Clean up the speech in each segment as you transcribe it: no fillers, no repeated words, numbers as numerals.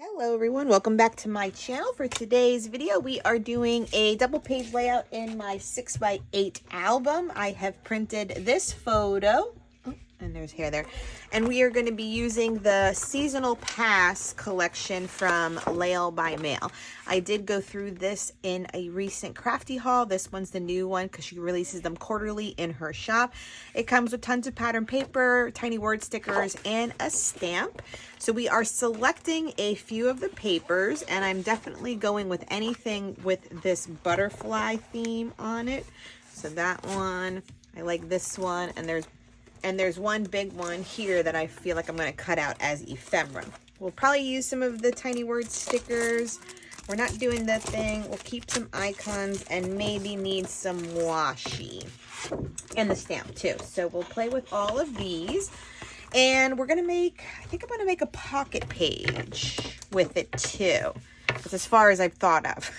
Hello everyone, welcome back to my channel. For today's video we are doing a double page layout in my 6x8 album. I have printed this photo, and there's hair there, and we are going to be using the seasonal pass collection from Layle By Mail. I did go through this in a recent crafty haul. This one's the new one because she releases them quarterly in her shop. It comes with tons of pattern paper, tiny word stickers, and a stamp. So we are selecting a few of the papers, and I'm definitely going with anything with this butterfly theme on it. So that one, I like this one, and there's one big one here that I feel like I'm going to cut out as ephemera. We'll probably use some of the tiny word stickers. We're not doing that thing. We'll keep some icons and maybe need some washi and the stamp too. So we'll play with all of these. And we're going to make, I think I'm going to make a pocket page with it too. That's as far as I've thought of.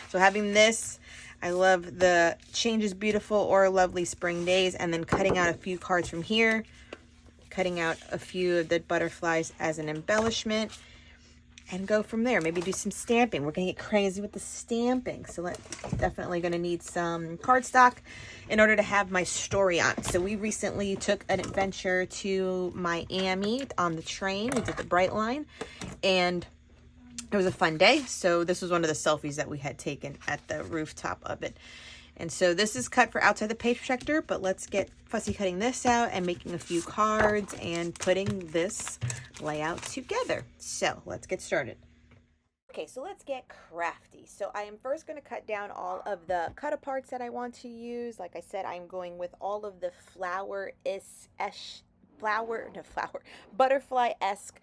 So having this, I love the changes beautiful or lovely spring days, and then cutting out a few cards from here, cutting out a few of the butterflies as an embellishment, and go from there. Maybe do some stamping. We're gonna get crazy with the stamping. So definitely gonna need some cardstock in order to have my story on. So we recently took an adventure to Miami on the train. We did the Bright Line, and it was a fun day. So this was one of the selfies that we had taken at the rooftop of it. And so this is cut for outside the page protector, but let's get fussy cutting this out and making a few cards and putting this layout together. So let's get started. Okay, so let's get crafty. So I am first going to cut down all of the cut aparts that I want to use. Like I said, I'm going with all of the butterfly-esque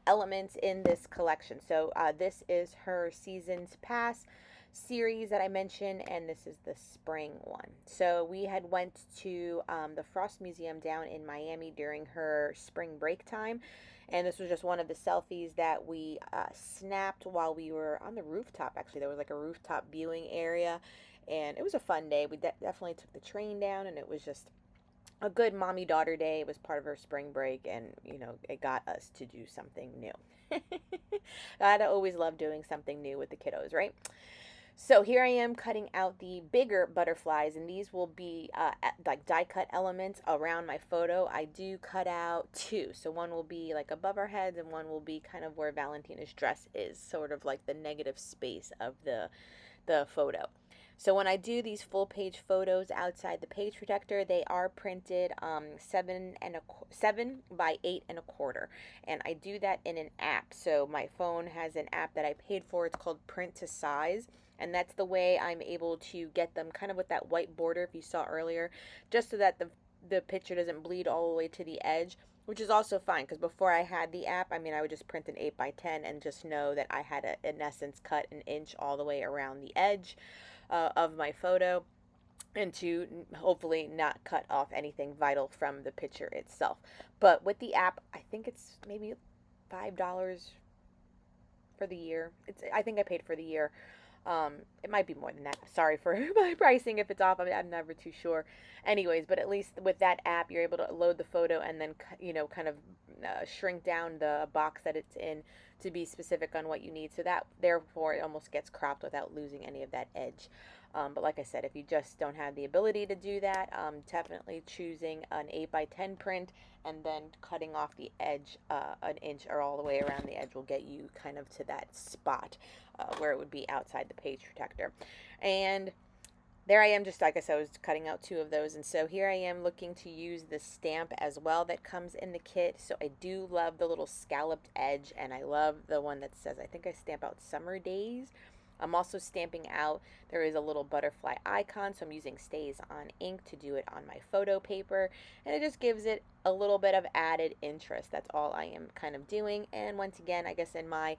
elements in this collection. So this is her Seasons Pass series that I mentioned, and this is the spring one. So we had went to the Frost Museum down in Miami during her spring break time, and this was just one of the selfies that we snapped while we were on the rooftop. Actually, there was like a rooftop viewing area, and it was a fun day. We definitely took the train down, and it was just a good mommy-daughter day. It was part of her spring break, and you know, it got us to do something new. I always love doing something new with the kiddos, right? So here I am cutting out the bigger butterflies, and these will be like die cut elements around my photo. I do cut out two. So one will be like above our heads, and one will be kind of where Valentina's dress is, sort of like the negative space of the photo. So when I do these full page photos outside the page protector, they are printed 7 by 8.25, and I do that in an app. So my phone has an app that I paid for. It's called Print to Size, and that's the way I'm able to get them kind of with that white border, if you saw earlier, just so that the picture doesn't bleed all the way to the edge, which is also fine, because before I had the app, I mean, I would just print an 8 by 10 and just know that I had, in essence, cut an inch all the way around the edge of my photo, and to hopefully not cut off anything vital from the picture itself. But with the app, I think it's maybe $5 for the year. I think I paid for the year. It might be more than that. Sorry for my pricing if it's off. I'm never too sure. Anyways, but at least with that app, you're able to load the photo and then, you know, kind of shrink down the box that it's in to be specific on what you need. So that, therefore, it almost gets cropped without losing any of that edge. But like I said, if you just don't have the ability to do that, definitely choosing an 8 by 10 print and then cutting off the edge an inch or all the way around the edge will get you kind of to that spot where it would be outside the page protector. And there I am, just like I said, I was cutting out two of those. And so here I am looking to use the stamp as well that comes in the kit. So I do love the little scalloped edge, and I love the one that says, I think I stamp out Summer Days. I'm also stamping out, there is a little butterfly icon, so I'm using Stays on ink to do it on my photo paper, and it just gives it a little bit of added interest. That's all I am kind of doing. And once again, I guess in my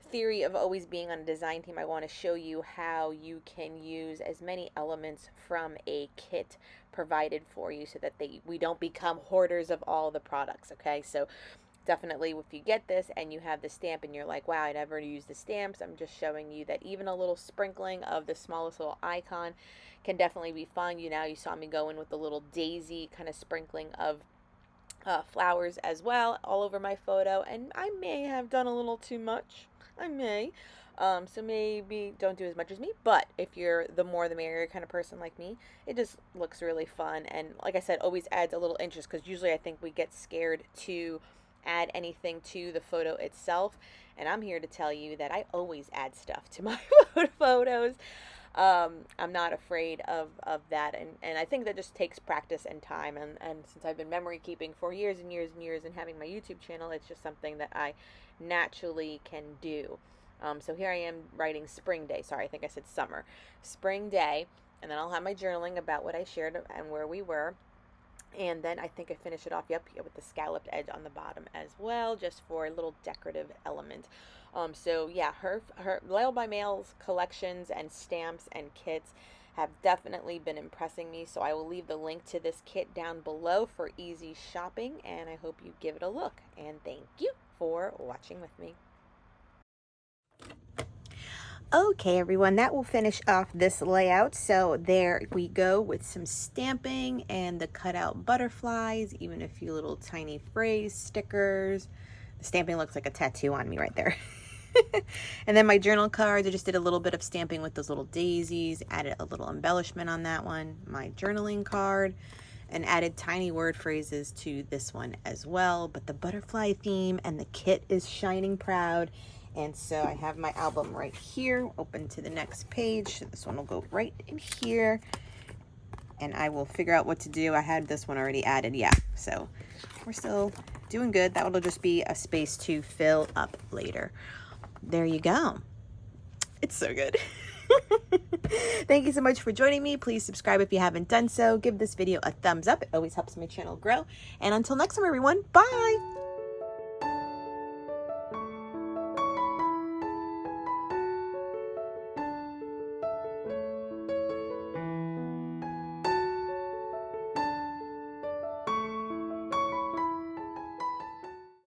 theory of always being on a design team, I want to show you how you can use as many elements from a kit provided for you so that we don't become hoarders of all the products, okay? So definitely, if you get this and you have the stamp and you're like, wow, I never use the stamps, I'm just showing you that even a little sprinkling of the smallest little icon can definitely be fun. You saw me go in with the little daisy kind of sprinkling of flowers as well all over my photo, and I may have done a little too much. I may. So maybe don't do as much as me, but if you're the more the merrier kind of person like me, it just looks really fun. And like I said, always adds a little interest, because usually I think we get scared to add anything to the photo itself. And I'm here to tell you that I always add stuff to my photos. I'm not afraid of that, and I think that just takes practice and time, and since I've been memory keeping for years and years and years and having my YouTube channel, it's just something that I naturally can do. So here I am writing Spring Day. Sorry, I think I said summer. Spring Day, and then I'll have my journaling about what I shared and where we were. And then I think I finish it off, yep, with the scalloped edge on the bottom as well, just for a little decorative element. So yeah, her Layle By Mail's collections and stamps and kits have definitely been impressing me. So I will leave the link to this kit down below for easy shopping, and I hope you give it a look. And thank you for watching with me. Okay, everyone, that will finish off this layout. So there we go with some stamping and the cutout butterflies, even a few little tiny phrase stickers. The stamping looks like a tattoo on me right there. And then my journal cards, I just did a little bit of stamping with those little daisies, added a little embellishment on that one. My journaling card, and added tiny word phrases to this one as well. But the butterfly theme and the kit is shining proud. And so I have my album right here, open to the next page. This one will go right in here, and I will figure out what to do. I had this one already added, yeah. So we're still doing good. That will just be a space to fill up later. There you go. It's so good. Thank you so much for joining me. Please subscribe if you haven't done so. Give this video a thumbs up. It always helps my channel grow. And until next time, everyone, bye.